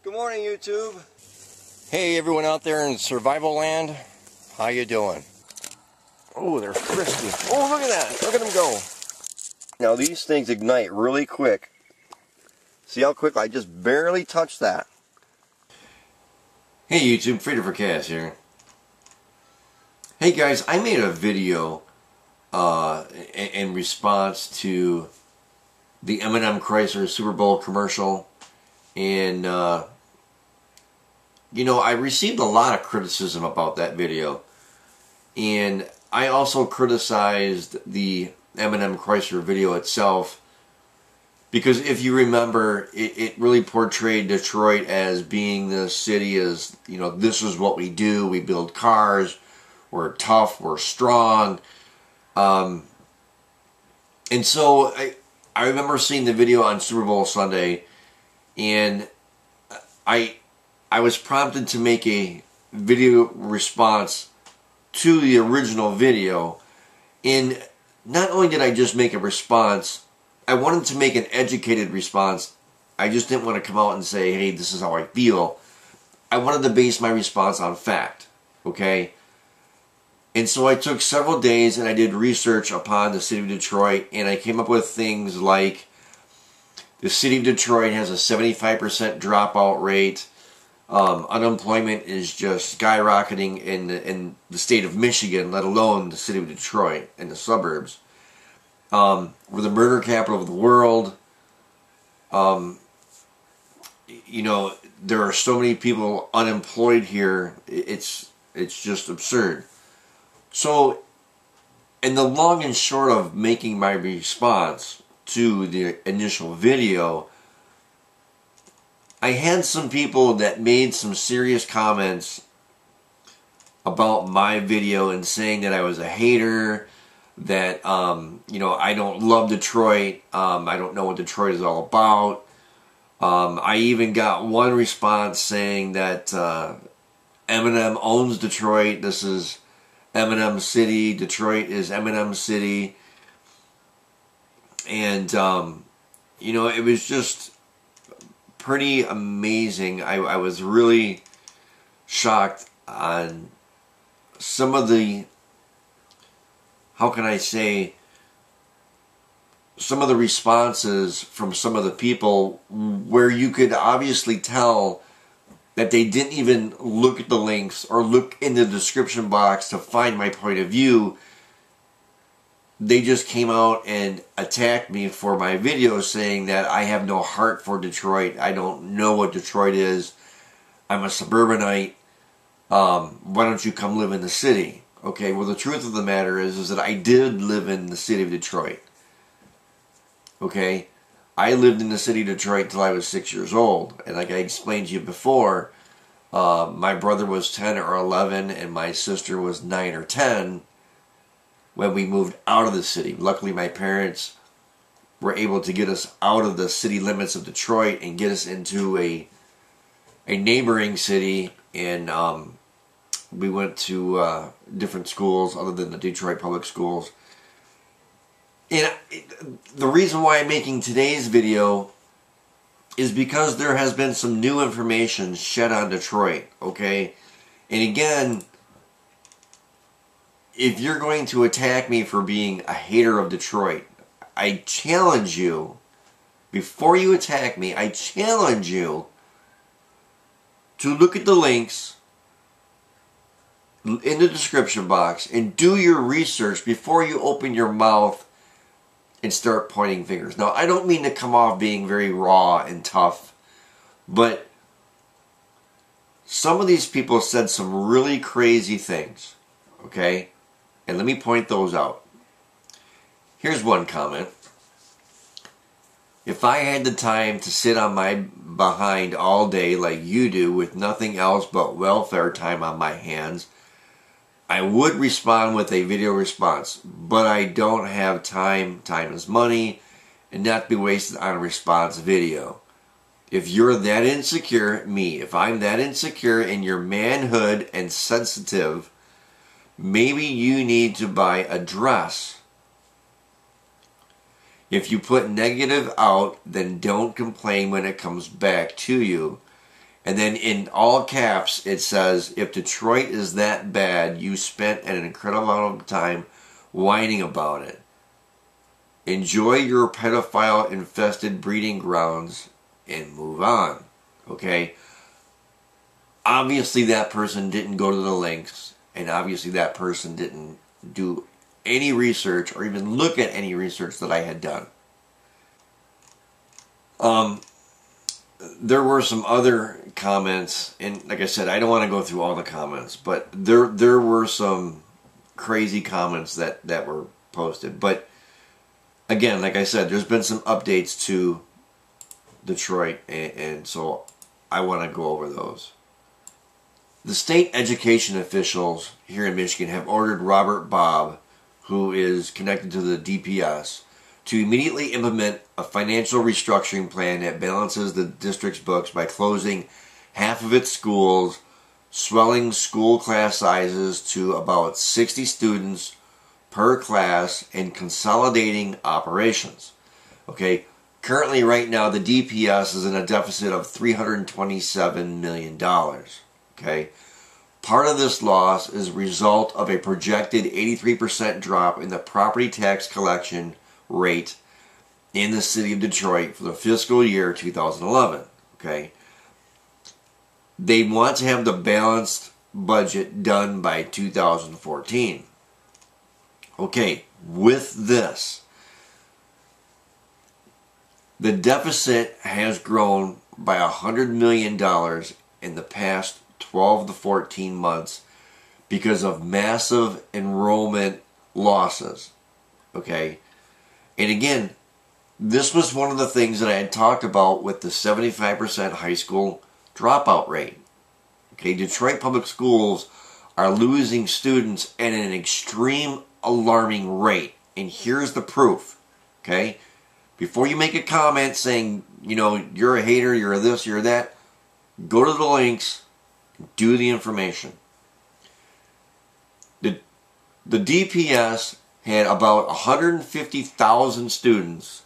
Good morning, YouTube. Hey, everyone out there in survival land. How you doing? Oh, they're frisky. Oh, look at that. Look at them go. Now, these things ignite really quick. See how quick? I just barely touched that. Hey YouTube, Freedom for Cass here. Hey guys, I made a video in response to the Eminem Chrysler Super Bowl commercial, and you know, I received a lot of criticism about that video, and I also criticized the Eminem Chrysler video itself, because if you remember, it really portrayed Detroit as being the city as, you know, this is what we do, we build cars, we're tough, we're strong. And so I remember seeing the video on Super Bowl Sunday, and I was prompted to make a video response to the original video. And not only did I just make a response, I wanted to make an educated response. I just didn't want to come out and say, hey, this is how I feel. I wanted to base my response on fact, okay? And so I took several days and I did research upon the city of Detroit, and I came up with things like the city of Detroit has a 75% dropout rate. Unemployment is just skyrocketing in the state of Michigan, let alone the city of Detroit and the suburbs. We're the murder capital of the world. You know, there are so many people unemployed here. It's just absurd. So, in the long and short of making my response to the initial video, I had some people that made some serious comments about my video and saying that I was a hater, that, you know, I don't love Detroit, I don't know what Detroit is all about. I even got one response saying that Eminem owns Detroit, this is Eminem City, Detroit is Eminem City. And, you know, it was just pretty amazing. I was really shocked on some of the, how can I say, some of the responses from some of the people where you could obviously tell that they didn't even look at the links or look in the description box to find my point of view. They just came out and attacked me for my video, saying that I have no heart for Detroit. I don't know what Detroit is. I'm a suburbanite. Why don't you come live in the city? Okay, well, the truth of the matter is that I did live in the city of Detroit. Okay, I lived in the city of Detroit till I was 6 years old. And like I explained to you before, my brother was 10 or 11 and my sister was 9 or 10 when we moved out of the city. Luckily, my parents were able to get us out of the city limits of Detroit and get us into a neighboring city, and we went to different schools other than the Detroit public schools. And the reason why I'm making today's video is because there has been some new information shed on Detroit, okay? And again, if you're going to attack me for being a hater of Detroit, I challenge you, before you attack me, I challenge you to look at the links in the description box and do your research before you open your mouth and start pointing fingers. Now, I don't mean to come off being very raw and tough, but some of these people said some really crazy things, okay? And let me point those out. Here's one comment. If I had the time to sit on my behind all day like you do with nothing else but welfare time on my hands, I would respond with a video response, but I don't have time. Time is money, and not to be wasted on a response video. If you're that insecure, if I'm that insecure in your manhood and sensitive, maybe you need to buy a dress. If you put negative out, then don't complain when it comes back to you. And then in all caps, it says, if Detroit is that bad, you spent an incredible amount of time whining about it. Enjoy your pedophile-infested breeding grounds and move on. Okay? Obviously, that person didn't go to the links, and obviously that person didn't do any research or even look at any research that I had done. There were some other comments, and like I said, I don't want to go through all the comments, but there were some crazy comments that were posted. But again, like I said, there's been some updates to Detroit, and so I want to go over those. The state education officials here in Michigan have ordered Robert Bobb, who is connected to the DPS, to immediately implement a financial restructuring plan that balances the district's books by closing half of its schools, swelling school class sizes to about 60 students per class, and consolidating operations. Okay, currently right now the DPS is in a deficit of $327 million. Okay, part of this loss is a result of a projected 83% drop in the property tax collection rate in the city of Detroit for the fiscal year 2011. Okay, they want to have the balanced budget done by 2014. Okay, with this, the deficit has grown by $100 million in the past 12 to 14 months because of massive enrollment losses. Okay, and again, this was one of the things that I had talked about with the 75% high school dropout rate. Okay, Detroit Public Schools are losing students at an extreme alarming rate. And here's the proof. Okay, before you make a comment saying, you know, you're a hater, you're this, you're that, go to the links, do the information. The DPS had about 150,000 students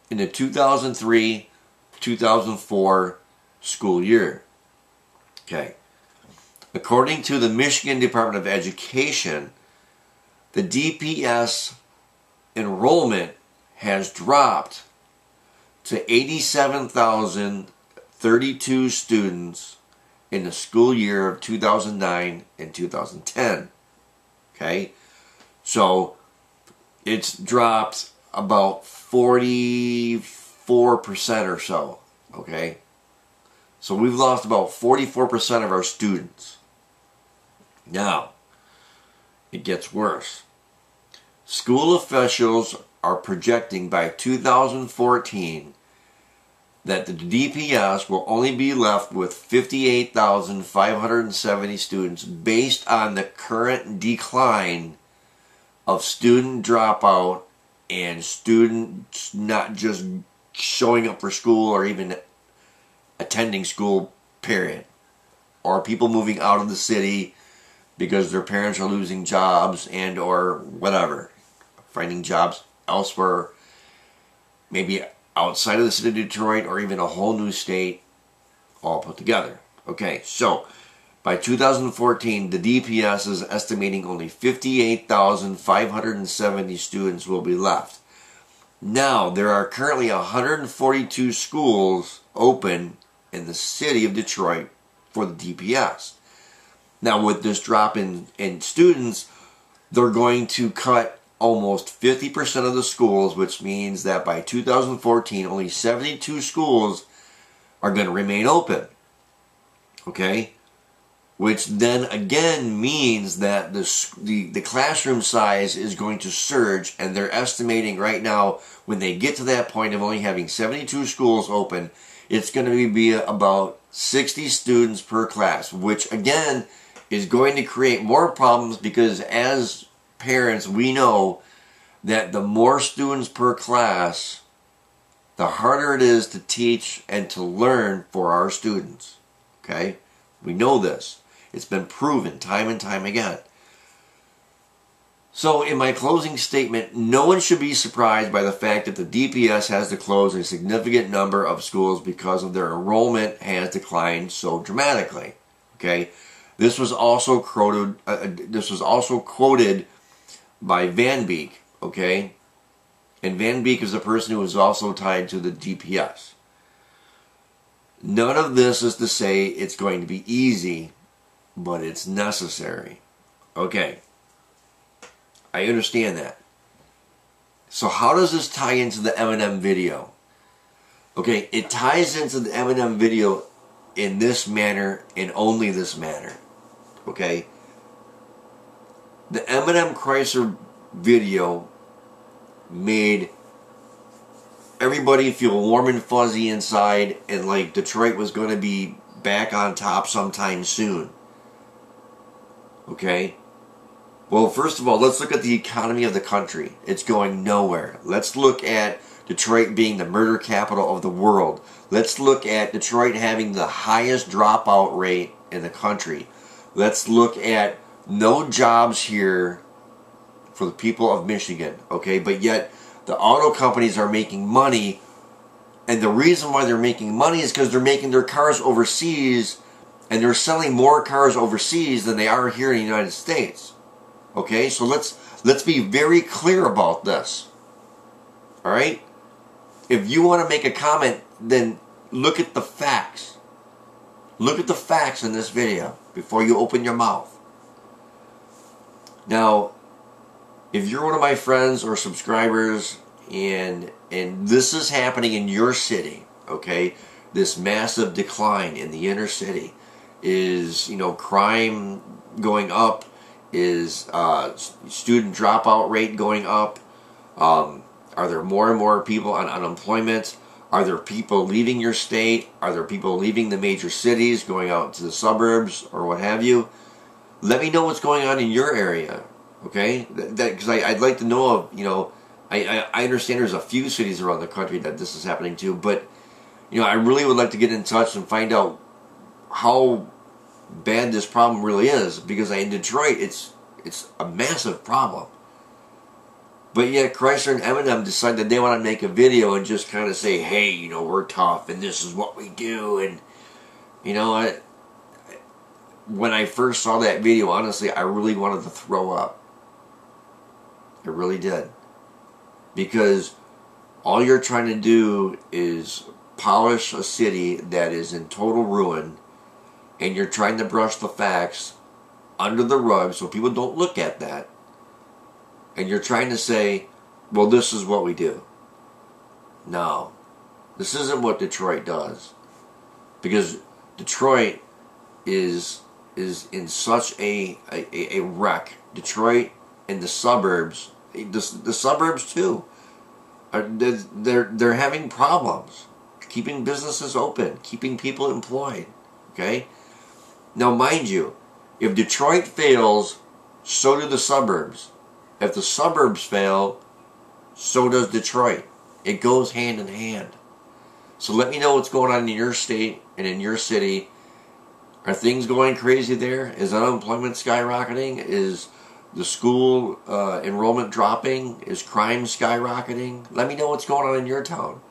in the 2003-2004 school year. Okay. According to the Michigan Department of Education, the DPS enrollment has dropped to 87,032 students in the school year of 2009 and 2010. Okay? So it's dropped about 44% or so. Okay? So we've lost about 44% of our students. Now, it gets worse. School officials are projecting by 2014 that the DPS will only be left with 58,570 students based on the current decline of student dropout and students not just showing up for school or even attending school, period. Or people moving out of the city because their parents are losing jobs and or whatever. Finding jobs elsewhere, maybe outside of the city of Detroit or even a whole new state, all put together. Okay, so by 2014, the DPS is estimating only 58,570 students will be left. Now, there are currently 142 schools open in the city of Detroit for the DPS. Now, with this drop in students, they're going to cut almost 50% of the schools, which means that by 2014, only 72 schools are going to remain open. Okay? Which then again means that the classroom size is going to surge, and they're estimating right now, when they get to that point of only having 72 schools open, it's going to be about 60 students per class, which again is going to create more problems because as parents, we know that the more students per class, the harder it is to teach and to learn for our students. Okay? We know this. It's been proven time and time again. So in my closing statement, no one should be surprised by the fact that the DPS has to close a significant number of schools because of their enrollment has declined so dramatically. Okay, this was also quoted. By Van Beek. Okay, and Van Beek is a person who is also tied to the DPS. None of this is to say it's going to be easy, but it's necessary. Okay. I understand that. So how does this tie into the Eminem video? Okay, it ties into the Eminem video in this manner and only this manner. Okay? The Eminem Chrysler video made everybody feel warm and fuzzy inside and like Detroit was going to be back on top sometime soon. Okay? Well, first of all, let's look at the economy of the country. It's going nowhere. Let's look at Detroit being the murder capital of the world. Let's look at Detroit having the highest dropout rate in the country. Let's look at no jobs here for the people of Michigan, okay? But yet, the auto companies are making money, and the reason why they're making money is because they're making their cars overseas, and they're selling more cars overseas than they are here in the United States. Okay, so let's be very clear about this. All right? If you want to make a comment, then look at the facts. Look at the facts in this video before you open your mouth. Now, if you're one of my friends or subscribers and this is happening in your city, okay, this massive decline in the inner city is, crime going up, is student dropout rate going up? Are there more and more people on unemployment? Are there people leaving your state? Are there people leaving the major cities, going out to the suburbs or what have you? Let me know what's going on in your area, okay? Because I'd like to know of, I understand there's a few cities around the country that this is happening to, but, I really would like to get in touch and find out how bad this problem really is, because in Detroit it's a massive problem. But yet Chrysler and Eminem decide that they want to make a video and just kind of say, hey, we're tough and this is what we do. And when I first saw that video, honestly, I really wanted to throw up. I really did, because all you're trying to do is polish a city that is in total ruin, and you're trying to brush the facts under the rug so people don't look at that. And you're trying to say, well, this is what we do. No. This isn't what Detroit does. Because Detroit is in such a wreck. Detroit and the suburbs, the suburbs too, they're having problems keeping businesses open, keeping people employed. Okay? Now, mind you, if Detroit fails, so do the suburbs. If the suburbs fail, so does Detroit. It goes hand in hand. So let me know what's going on in your state and in your city. Are things going crazy there? Is unemployment skyrocketing? Is the school enrollment dropping? Is crime skyrocketing? Let me know what's going on in your town.